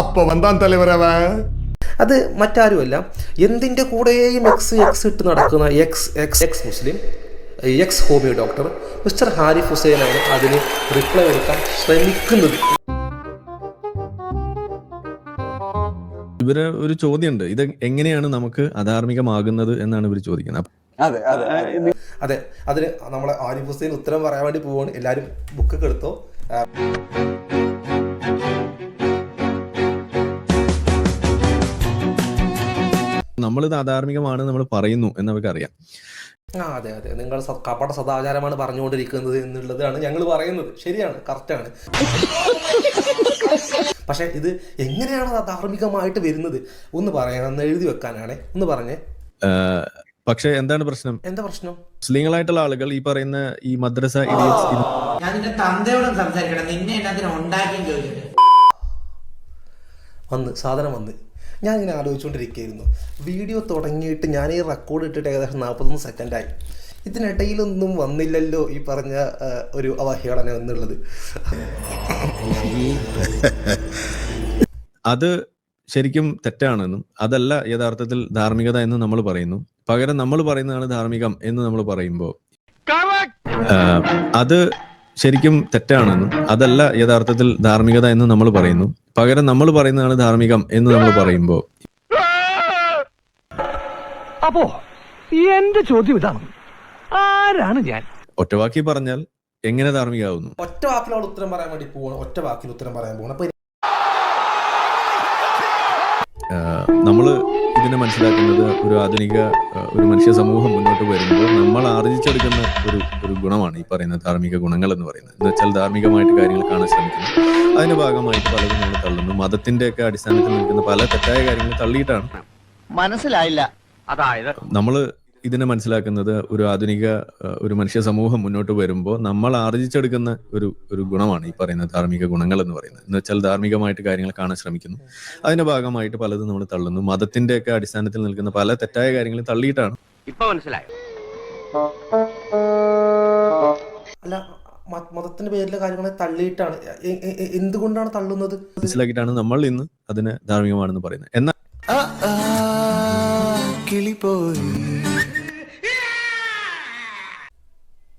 അപ്പൊ വന്താൻ തലവരവ അത് മറ്റാരുമല്ല, എന്തിൻ്റെ കൂടെയും എക്സ് ഇട്ട് നടക്കുന്ന ex Muslim ex homeo doctor mister Harif ഹുസൈനാണ് അതിന് റിപ്ലൈ എടുക്കാൻ ശ്രമിക്കുന്നത്. ഇവര് ഒരു ചോദ്യമുണ്ട്, ഇത് എങ്ങനെയാണ് നമുക്ക് അധാർമികമാകുന്നത് എന്നാണ് ഇവർ ചോദിക്കുന്നത്. അതെ, അതിന് നമ്മളെ ഹാരിഫ് ഹുസൈൻ ഉത്തരം പറയാൻ വേണ്ടി പോവാണ്. എല്ലാവരും ബുക്കൊക്കെ എടുത്തോ. നമ്മളിത് അധാർമികമാണ് നമ്മൾ പറയുന്നു എന്നവർക്ക് അറിയാം. അതെ, നിങ്ങൾ കപട സദാചാരമാണ് പറഞ്ഞുകൊണ്ടിരിക്കുന്നത് എന്നുള്ളതാണ് ഞങ്ങൾ പറയുന്നത്. ശരിയാണ്, കറക്റ്റാണ്. പക്ഷെ ഇത് എങ്ങനെയാണ് ധാർമ്മികമായിട്ട് വരുന്നത് ഒന്ന് പറയാൻ, ഒന്ന് എഴുതി വെക്കാനാണ്, ഒന്ന് പറഞ്ഞേ. പക്ഷെ എന്താണ് പ്രശ്നം? എന്താ പ്രശ്നം? മുസ്ലിങ്ങളായിട്ടുള്ള ആളുകൾ ഈ പറയുന്ന ഈ മദ്രസ സാധനം വന്ന് ഞാനിങ്ങനെ ആലോചിച്ചുകൊണ്ടിരിക്കുകയായിരുന്നു. വീഡിയോ തുടങ്ങിയിട്ട് ഞാൻ ഈ റെക്കോർഡ് ഇട്ടിട്ട് ഏകദേശം 41 സെക്കൻഡായി. ഇതിനിടയിലൊന്നും വന്നില്ലല്ലോ ഈ പറഞ്ഞ ഒരു അവഹേളന എന്നുള്ളത്. അത് ശരിക്കും തെറ്റാണെന്നും അതല്ല യഥാർത്ഥത്തിൽ ധാർമ്മികത എന്ന് നമ്മൾ പറയുന്നു. പകരം നമ്മൾ പറയുന്നതാണ് ധാർമ്മികം എന്ന് നമ്മൾ പറയുമ്പോൾ അത് ശരിക്കും തെറ്റാണെന്നും അതല്ല യഥാർത്ഥത്തിൽ ധാർമ്മികത എന്ന് നമ്മൾ പറയുന്നു. പകരം നമ്മൾ പറയുന്നതാണ് ധാർമ്മികം എന്ന് നമ്മൾ പറയുമ്പോൾ അപ്പോ എന്റെ ചോദ്യം ഇതാണ്, ആരാണ് ഞാൻ? ഒറ്റവാക്കി പറഞ്ഞാൽ എങ്ങനെ ധാർമ്മികമാവുന്നു? ഒറ്റ വാക്കിലുള്ള ഉത്തരം പറയാൻ വേണ്ടി പോകണം. ഒറ്റ വാക്കിൽ ഉത്തരം പറയാൻ പോകണം. അപ്പൊ നമ്മൾ ഇതിനെ മനസ്സിലാക്കുന്നത് ഒരു ആധുനിക ഒരു മനുഷ്യ സമൂഹം മുന്നോട്ട് വരുമ്പോൾ നമ്മൾ ആർജിച്ചെടുക്കുന്ന ഒരു ഗുണമാണ് ഈ പറയുന്ന ധാർമ്മിക ഗുണങ്ങൾ എന്ന് പറയുന്നത്. എന്ന് വെച്ചാൽ ധാർമ്മികമായിട്ട് കാര്യങ്ങൾ കാണാൻ ശ്രമിക്കുന്നു, അതിന്റെ ഭാഗമായിട്ട് പലതും നമ്മൾ തള്ളുന്നു. മതത്തിന്റെ ഒക്കെ അടിസ്ഥാനത്തിൽ നിൽക്കുന്ന പല തെറ്റായ കാര്യങ്ങൾ തള്ളിയിട്ടാണ്. മനസ്സിലായില്ല. അതായത് നമ്മൾ ഇതിനെ മനസ്സിലാക്കുന്നത് ഒരു ആധുനിക ഒരു മനുഷ്യ സമൂഹം മുന്നോട്ട് വരുമ്പോൾ നമ്മൾ ആർജിച്ചെടുക്കുന്ന ഒരു ഗുണമാണ് ഈ പറയുന്ന ധാർമ്മിക ഗുണങ്ങൾ എന്ന് പറയുന്നത്. എന്ന് വെച്ചാൽ ധാർമ്മികമായിട്ട് കാര്യങ്ങൾ കാണാൻ ശ്രമിക്കുന്നു, അതിന്റെ ഭാഗമായിട്ട് പലതും നമ്മൾ തള്ളുന്നു. മതത്തിന്റെ ഒക്കെ അടിസ്ഥാനത്തിൽ നിൽക്കുന്ന പല തെറ്റായ കാര്യങ്ങൾ തള്ളിയിട്ടാണ്. ഇപ്പൊ മനസ്സിലായോ? അല്ല, മതത്തിന്റെ പേരിലെ കാര്യങ്ങളെ തള്ളിയിട്ടാണ്. എന്തുകൊണ്ടാണ് തള്ളുന്നത് മനസ്സിലാക്കിയിട്ടാണ് നമ്മൾ ഇന്ന് അതിനെ ധാർമ്മികമാണെന്ന് പറയുന്നത്. എന്നാൽ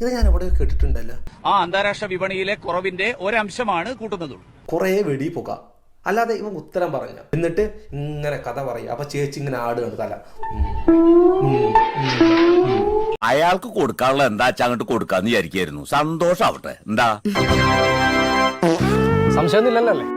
ഇത് ഞാൻ എവിടെ കേട്ടിട്ടുണ്ടല്ലോ. ആ അന്താരാഷ്ട്ര വിപണിയിലെ കുറവിന്റെ ഒരംശമാണ് കൂട്ടുന്നത്. കുറെ വെടി പുക, അല്ലാതെ ഇവൻ ഉത്തരം പറഞ്ഞ എന്നിട്ട് ഇങ്ങനെ കഥ പറയും. അപ്പൊ ചേച്ചി ഇങ്ങനെ ആടുകയാണ് തല. അയാൾക്ക് കൊടുക്കാനുള്ള എന്താ വെച്ചാൽ അങ്ങോട്ട് കൊടുക്കാന്ന് വിചാരിക്കായിരുന്നു. സന്തോഷാവട്ടെ. എന്താ സംശയമൊന്നുമില്ലല്ലോ അല്ലേ?